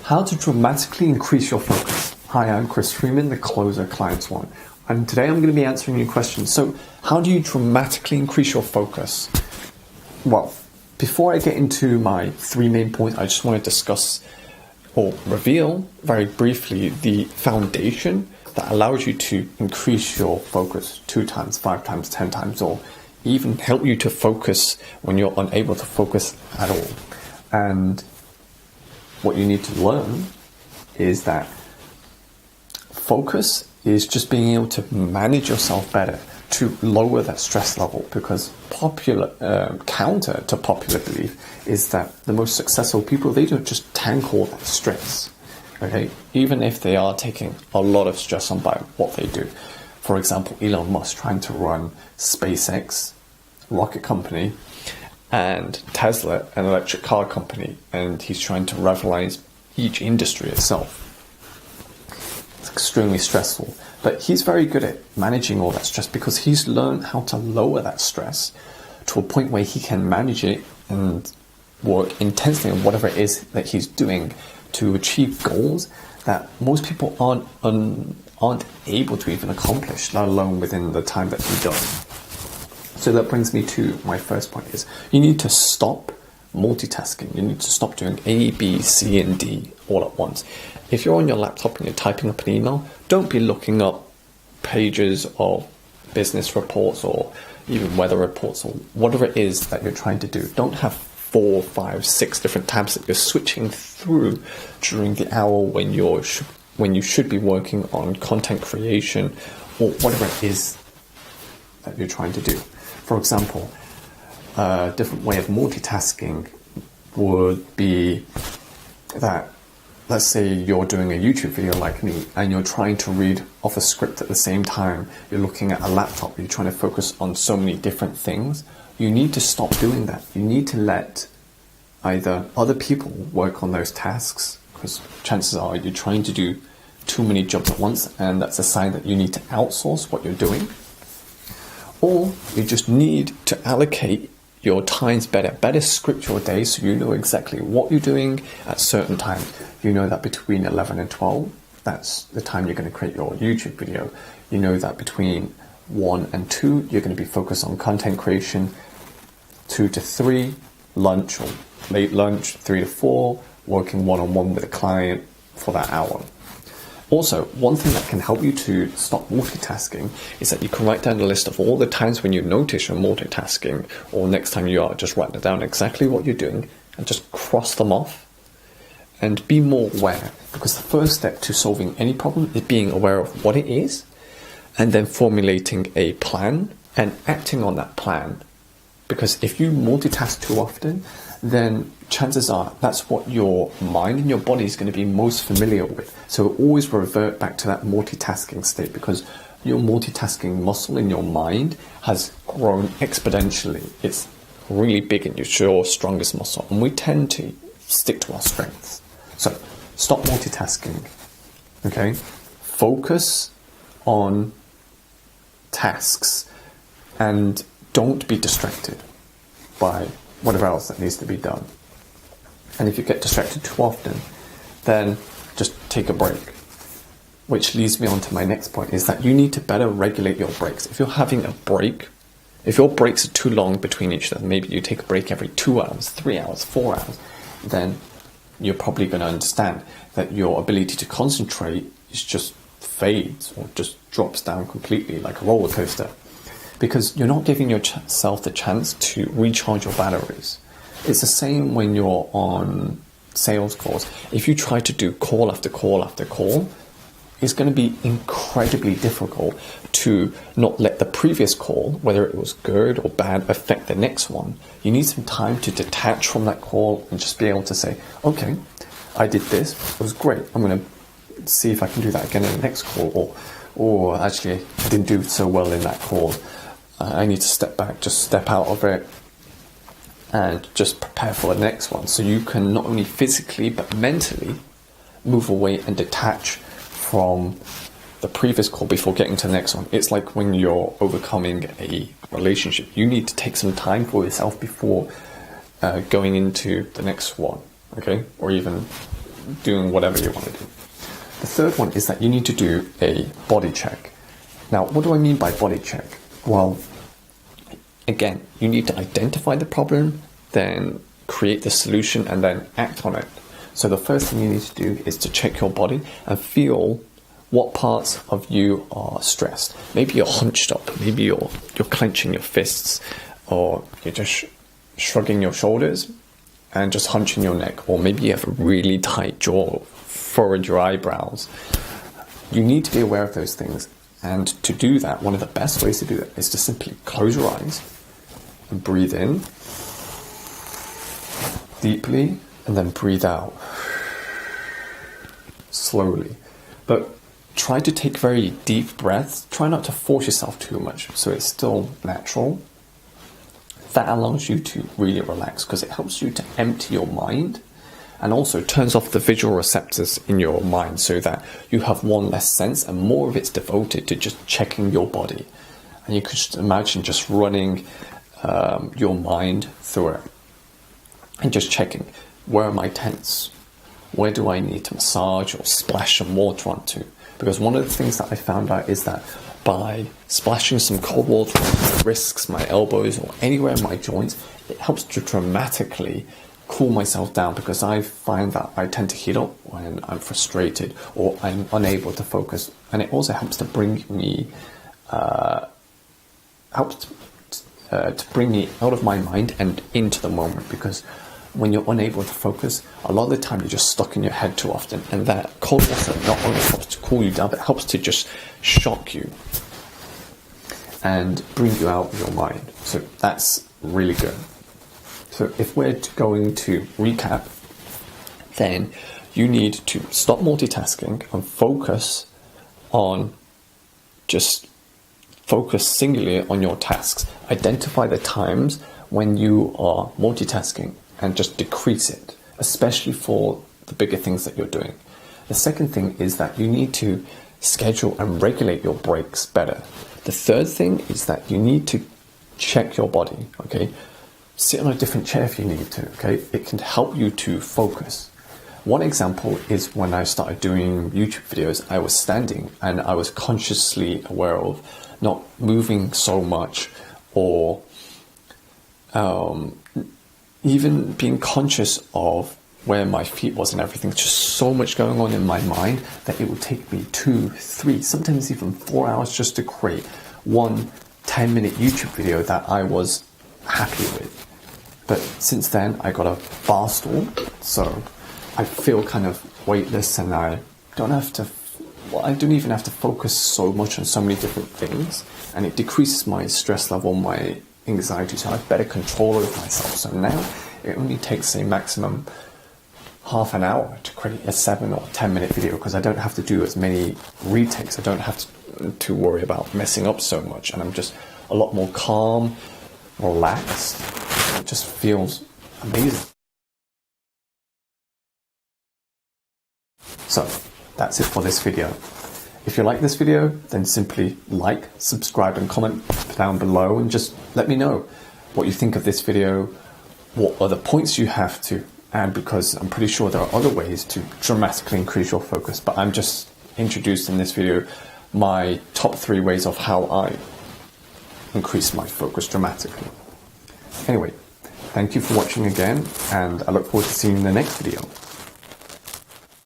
How to dramatically increase your focus. Hi, I'm Chris Freeman, the closer clients want. And today I'm going to be answering your questions. So, how do you dramatically increase your focus? Well, before I get into my three main points, I just want to discuss or reveal very briefly the foundation that allows you to increase your focus 2 times, 5 times, 10 times, or even help you to focus when you're unable to focus at all. And what you need to learn is that focus is just being able to manage yourself better, to lower that stress level, because counter to popular belief is that the most successful people, they don't just tackle that stress, okay? Even if they are taking a lot of stress on by what they do. For example, Elon Musk trying to run SpaceX, rocket company, and Tesla, an electric car company, and he's trying to revitalize each industry itself. It's extremely stressful, but he's very good at managing all that stress because he's learned how to lower that stress to a point where he can manage it and work intensely on whatever it is that he's doing to achieve goals that most people aren't able to even accomplish, let alone within the time that he does. So that brings me to my first point is you need to stop multitasking. You need to stop doing A, B, C, and D all at once. If you're on your laptop and you're typing up an email, don't be looking up pages of business reports or even weather reports or whatever it is that you're trying to do. Don't have 4, 5, 6 different tabs that you're switching through during the hour when you should be working on content creation or whatever it is that you're trying to do. For example, a different way of multitasking would be that, let's say you're doing a YouTube video like me and you're trying to read off a script at the same time, you're looking at a laptop, you're trying to focus on so many different things. You need to stop doing that. You need to let either other people work on those tasks, because chances are you're trying to do too many jobs at once, and that's a sign that you need to outsource what you're doing. Or you just need to allocate your times better script your day so you know exactly what you're doing at certain times. You know that between 11 and 12, that's the time you're going to create your YouTube video. You know that between 1 and 2, you're going to be focused on content creation. 2 to 3, lunch or late lunch. 3 to 4, working one-on-one with a client for that hour. Also, one thing that can help you to stop multitasking is that you can write down a list of all the times when you notice you're multitasking, or next time you are, just write down exactly what you're doing and just cross them off and be more aware. Because the first step to solving any problem is being aware of what it is and then formulating a plan and acting on that plan. Because if you multitask too often, then chances are that's what your mind and your body is going to be most familiar with. So always revert back to that multitasking state, because your multitasking muscle in your mind has grown exponentially. It's really big and it's your strongest muscle, and we tend to stick to our strengths. So stop multitasking, okay? Focus on tasks and don't be distracted by whatever else that needs to be done. And if you get distracted too often, then just take a break. Which leads me on to my next point, is that you need to better regulate your breaks. If you're having a break, if your breaks are too long between each other, maybe you take a break every 2 hours, 3 hours, 4 hours, then you're probably going to understand that your ability to concentrate is just fades or just drops down completely like a roller coaster. Because you're not giving yourself the chance to recharge your batteries. It's the same when you're on sales calls. If you try to do call after call after call, it's going to be incredibly difficult to not let the previous call, whether it was good or bad, affect the next one. You need some time to detach from that call and just be able to say, okay, I did this, it was great. I'm going to see if I can do that again in the next call, or actually I didn't do so well in that call. I need to step back, just step out of it and just prepare for the next one. So you can not only physically but mentally move away and detach from the previous call before getting to the next one. It's like when you're overcoming a relationship. You need to take some time for yourself before going into the next one, okay? Or even doing whatever you want to do. The third one is that you need to do a body check. Now, what do I mean by body check? Well, again, you need to identify the problem, then create the solution, and then act on it. So the first thing you need to do is to check your body and feel what parts of you are stressed. Maybe you're hunched up, maybe you're clenching your fists, or you're just shrugging your shoulders and just hunching your neck, or maybe you have a really tight jaw, furrowed your eyebrows. You need to be aware of those things, and to do that, one of the best ways to do it is to simply close your eyes and breathe in deeply, and then breathe out slowly. But try to take very deep breaths. Try not to force yourself too much, so it's still natural. That allows you to really relax, because it helps you to empty your mind, and also turns off the visual receptors in your mind, so that you have one less sense and more of it's devoted to just checking your body. And you could just imagine just running your mind through it and just checking, where am I tense? Where do I need to massage or splash some water onto? Because one of the things that I found out is that by splashing some cold water on my wrists, my elbows, or anywhere in my joints, it helps to dramatically cool myself down, because I find that I tend to heat up when I'm frustrated or I'm unable to focus. And it also helps to bring me to bring me out of my mind and into the moment, because when you're unable to focus, a lot of the time you're just stuck in your head too often, and that cold water not only helps to cool you down, but helps to just shock you and bring you out of your mind. So that's really good. So if we're going to recap, then you need to stop multitasking and focus singularly on your tasks. Identify the times when you are multitasking and just decrease it, especially for the bigger things that you're doing. The second thing is that you need to schedule and regulate your breaks better. The third thing is that you need to check your body, okay? Sit on a different chair if you need to, okay? It can help you to focus. One example is when I started doing YouTube videos, I was standing and I was consciously aware of not moving so much, or even being conscious of where my feet was and everything. Just so much going on in my mind that it would take me 2, 3, sometimes even 4 hours just to create one 10-minute YouTube video that I was happy with. But since then, I got a bar stool, so I feel kind of weightless, and I don't even have to focus so much on so many different things, and it decreases my stress level, my anxiety, so I have better control over myself. So now it only takes a maximum half an hour to create a 7 or 10-minute video, because I don't have to do as many retakes. I don't have to worry about messing up so much, and I'm just a lot more calm, relaxed. It just feels amazing. So that's it for this video. If you like this video, then simply like, subscribe, and comment down below, and just let me know what you think of this video, what other points you have to add, because I'm pretty sure there are other ways to dramatically increase your focus, but I'm just introduced in this video my top 3 ways of how I increase my focus dramatically. Anyway, thank you for watching again, and I look forward to seeing you in the next video.